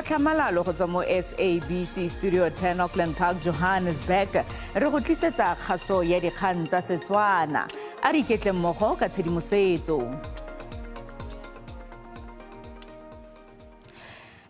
Tlhamalalo go tswa mo SABC Studio 10 Auckland Park, Johannesburg. Re go tlisetsa kgaso ya dikgang tsa Setswana. A re iketle mmogo ka tshedimosetso.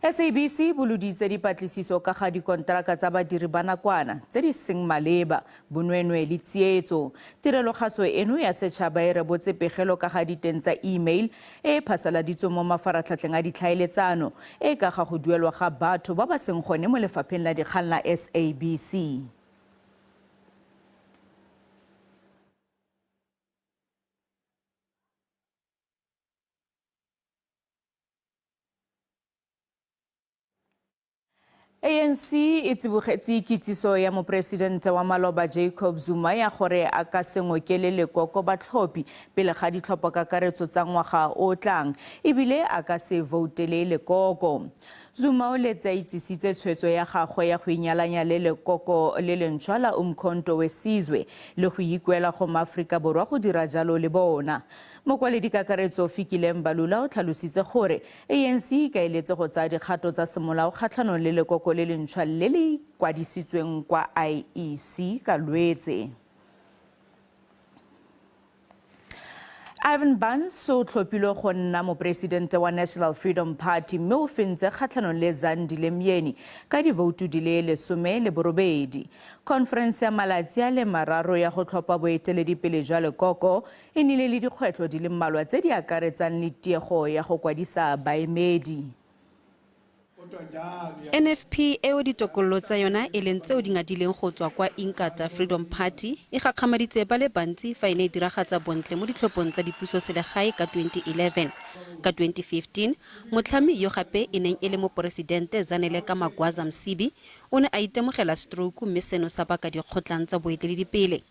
SABC boloditse dipatlisiso ka ga dikontraka tsa badiri ba nakwana tse di seng maleba, bonweenwee le tsietso. Tirelogaso eno ya setšhaba e rebotse pegelo ka ga diteng tsa email e phasaladitsweng mo mafaratlhatlheng a ditlhaeletsano e ka ga go duelwa ga batho ba ba seng gone mo lefapheng la dikgang la SABC. ANC e tsibogetse kitsiso ya moporesidente wa maloba Jacob Zuma ya gore a ka se ngokele lekoko batlhophi pele ga ditlhopho kakaretso tsa ngwaga o tlang ebile a ka se voutele lekoko. Zuma o letse a itsisitse tshwetso ya gagwe ya go inyalanya le lekoko le lentšhwa la Umkhonto weSizwe le go ikuela go maAforika Borwa go dira jalo le bona. Mokwaledi kakaretso Fikile Mbalula o tlhalositse gore ANC e kaeletse go tsaya dikgato tsa semolao kgatlhanong le lekoko le lentšhwa le le kwadisitsweng kwa IEC ka Lwetse. Ivan Bans o tlhophilwe go nna moporesidente wa National Freedom Party mme o fentse kgatlhanong le Zandi le Myeni ka divoutu di le 18. Conference ya malatsi a le mararo ya go tlhopha boeteledipele jwa lekoko e nnile le dikgwetlho di le mmalwa tse di akaretsang le tiego ya go kwadisa baemedi. NFP eo ditokololo tsa yona e leng tseo di ngadileng go tswa kwa Inkatha Freedom Party e gakgamaditse ba le bantsi fa e ne e diragatsa bontle mo ditlhophong tsa dipuso selegae ka 2011. Ka 2015 motlhami yo gape e neng e le moporesidente Zanele Magwaza Msibi o ne a itemogela stroke mme seno sa baka dikgotlang tsa boeteledipele.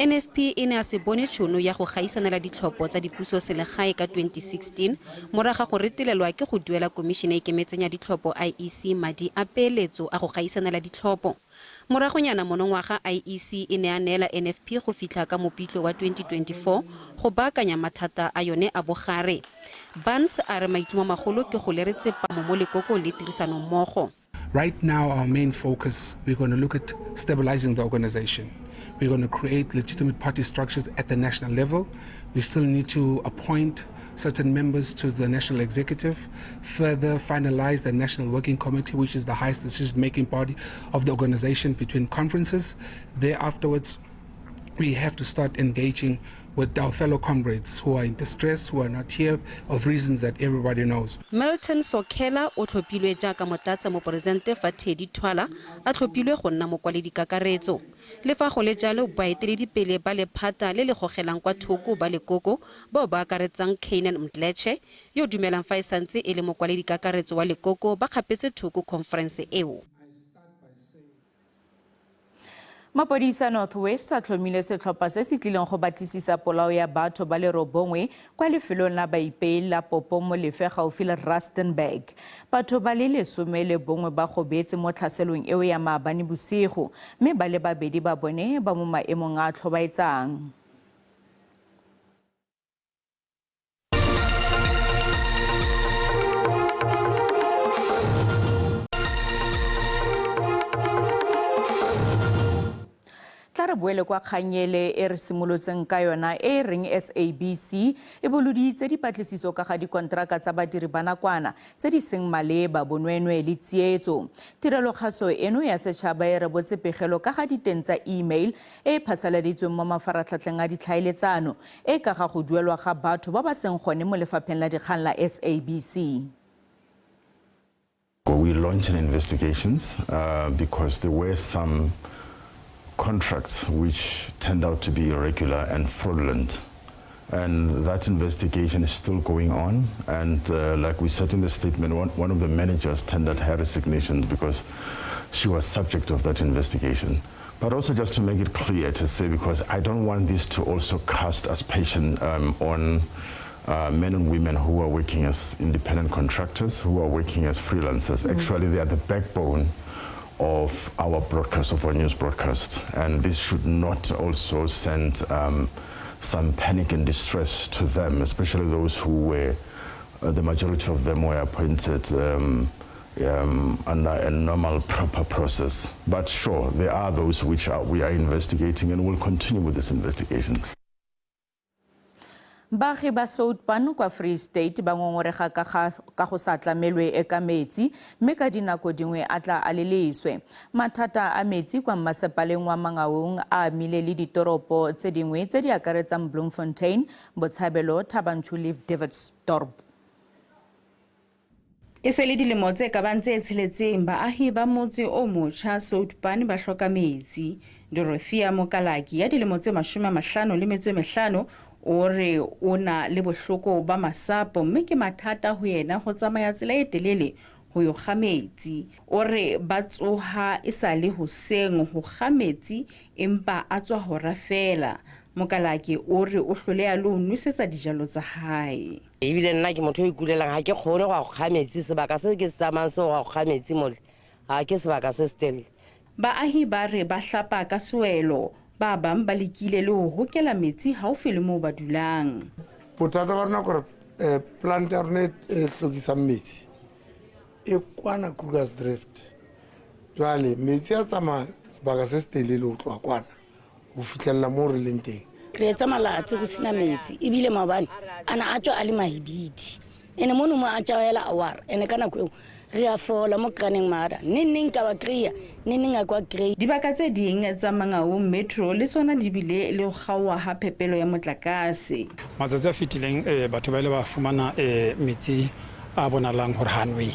NFP e ne a se bone tšhono ya go gaisanela ditlhopho tsa dipuso selegae ka 2016 moraga go retelelwa ke go duela komišene e kemetseng ya ditlhopho IEC madi a peeletso a go gaisanela ditlhopho. Moragonyana monongwaga IEC e ne a neela NFP go fitlha ka Mopitlwe wa 2024 go baakanya mathata a yone a bogare. Bans a re maitlhomo magolo ke go leretse pamo mo lekoko le tirisano mmogo. Right now, our main focus, we're going to look at stabilizing the organization. We're going to create legitimate party structures at the national level. We still need to appoint certain members to the national executive, further finalize the national working committee, which is the highest decision-making body of the organization between conferences. Afterwards, we have to start engaging with our fellow comrades who are in distress, who are not here, of reasons that everybody knows. Milton Sokela o tlhophilwe jaaka motatsa moporesidente fa Teddy Twala a tlhophilwe go nna mokwaledi kakaretso. Le fa go le jalo baeteledipele ba lephata le le gogelang kwa thoko ba lekoko bao ba akaretsang Canaan Mdletshe yo dumelang fa e santse e le mokwaledi kakaretso wa lekoko ba kgapetse thoko conference eo. Mapodisa Northwest a tlhomile setlhopha se se tlileng go batlisisa polao ya batho ba le 9 kwa lefelong la baipei la Popo mo lefe gaufi le Rustenburg. Batho ba le 11 ba gobetse mo tlhaselong eo ya maabane bosigo mme ba le 2 ba bone ba mo maemong a tlhobaetsang. Re boele kwa kganyele e re simolotseng ka yona e reng SABC e boloditse dipatlisiso ka ga dikontraka tsa badiri ba nakwana tse di seng maleba, bonweenwee le tsietso. Tirelogaso eno ya setšhaba e rebotse pegelo ka ga diteng tsa email e phasaladitsweng mo mafaratlhatlheng a ditlhaeletsano e ka ga go duelwa ga batho ba ba seng gone mo lefapheng la dikgang la SABC. We launched investigations because there were some contracts which turned out to be irregular and fraudulent, and that investigation is still going on, and like we said in the statement, one of the managers tendered her resignation because she was subject of that investigation. But also just to make it clear to say, because I don't want this to also cast aspersion on men and women who are working as independent contractors, who are working as freelancers. Actually, they are the backbone of our broadcast, of our news broadcast, and this should not also send some panic and distress to them, especially those who were, the majority of them were appointed under a normal, proper process. But sure, there are those which we are investigating and will continue with these investigations. Baagi ba Setswana kwa Free State ba ngongorega ka go sa tlamelwe ka metsi mme ka dinako dingwe a tla a leleswe. Mathata a metsi kwa masepaleng wa Mangaung a amile le ditoropo tse dingwe tse di akaretsang Bloemfontein, Botshabelo, Thaba Nchu le Davidsdorp. E se le dilemo tse ka bang tse tsheletseng baahi ba motse o motjha Setswana ba hloka metsi. Dorothea Mokalaki ya dilemo tse 55 o re o na le bohloko ba masapo mme ke mathata ho yena ho tsamaya tsela e telele ho yo kga metsi. O re ba tsoha e sa le hoseng ho kga metsi empa a tswa hora fela. Mokalaki o re o hloleha le ho nwesetsa dijalo tsa hae. Ebile nna ke motho o ikulelang ha ke kgone go kga metsi sebaka se ke se tsamayang se go kga metsi mole ha ke sebaka se stelle. Baahi ba re ba hlapa ka swelo ba bang ba lekile le ho hokela metsi haufi le moo ba dulang. Bothata ba rona gore plant ya rona e hlokisang metsi e kwana Krugersdrift. Jwale metsi a tsamaya sebaka se se telele ho tloha kwana ho fihlella moo re leng teng. Re etsa malatsi go sina metsi ebile mabane ana a tswa a le mahibidi ene mono mo a tswaela awara ene kana go re a fola mo kaneng mara neng ka ba kreya neng a kwa grade. Dibaka tse ding tsa Mangaung Metro le tsona di bile le go gaoa ha phepelo ya motlakase. Matsatsi a fetileng batho ba ile ba fumana metsi a bonalang hore hanwe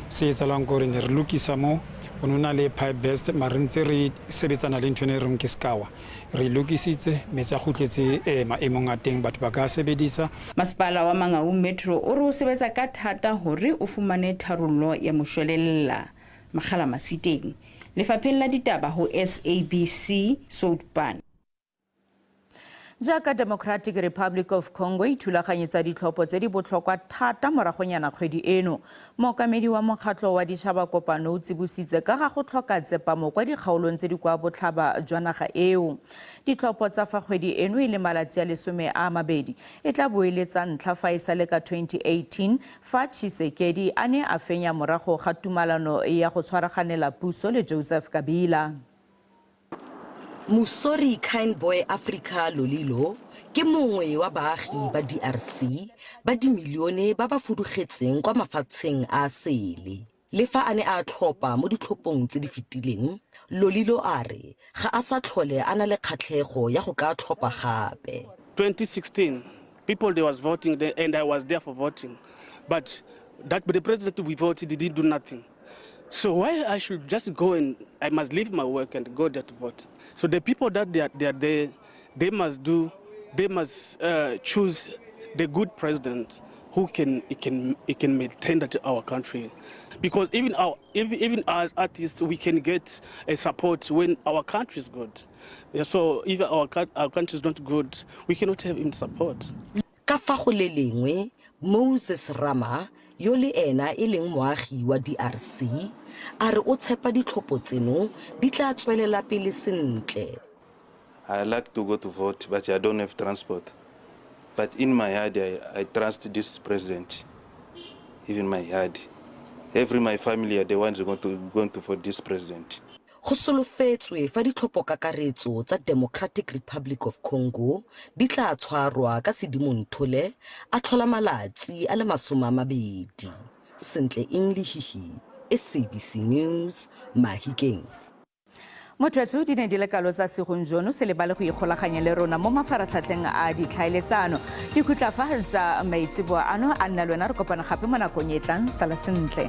se etsalang gore ne re lokisa mo o nona le pipe best marintse re sebetsana le ntwe ne re nke skawa re lokisitse metsi a khutletse maemong a teng batho ba ka sebedisa. Masepala wa Mangaung Metro o re o sebetsa ka thata hore o fumane tharollo ya moshwelella. Makgala Masiteng, Lefapheng la Ditaba ho SABC Setswana. Jaaka Democratic Republic of Congo e thulaganyetsa ditlhopho tse di botlhokwa thata moragonyana kgwedi eno, mookamedi wa mokgatlho wa ditšhaba kopano o tsibositse ka ga go tlhoka tsepamo kwa dikgaolong tse di kwa botlhaba jwa naga eo. Ditlhopho tsa fa kgwedi eno e le malatsi a 12 e tla boeletsa ntlha fa e sale ka 2018 fa Tshisekedi a ne a fenya morago ga tumalano ya go tshwaraganela puso le Joseph Kabila. Musori Kind Boy Africa Lolilo ke mongwe wa baagi ba DRC ba dimilione ba ba fudugetseng kwa mafatsheng a sele. Le fa a ne a tlhopha mo ditlhophong tse di fetileng, Lolilo a re ga a sa tlhole a na le kgatlhego ya go ka tlhopha gape. 2016, people they was voting there, and I was there for voting, but the president we voted didn't do nothing. So why I should just go and I must leave my work and go there to vote? So the people that they are there, they must choose the good president who can maintain that our country, because even as artists we can get a support when our country is good. Yeah, so if our country is not good, we cannot have him support. Ka fa go le lengwe Moses Rama yo le ena e leng moagi wa DRC a re o tshepa ditlhopho tseno di tla tswelela pele sentle. I like to go to vote, but I don't have transport. But in my heart, I trust this president. Even my heart, my family are the ones who are going to vote this president. Go solofetswe fa ditlhopho kakaretso tsa Democratic Republic of Congo di tla tshwarwa ka Sedimonthole a tlhola malatsi a le 20. Sentle English, SABC News, Mahikeng. Motho di ne di le kalo tsa segonjono se le bale go ikgolaganya le rona mo mafaratlhatlheng a ditlhaeletsano. Di khutlafa tsa maitsibo ano a nna lwena re kopana gape mo nakong e tlang. Sala sentle.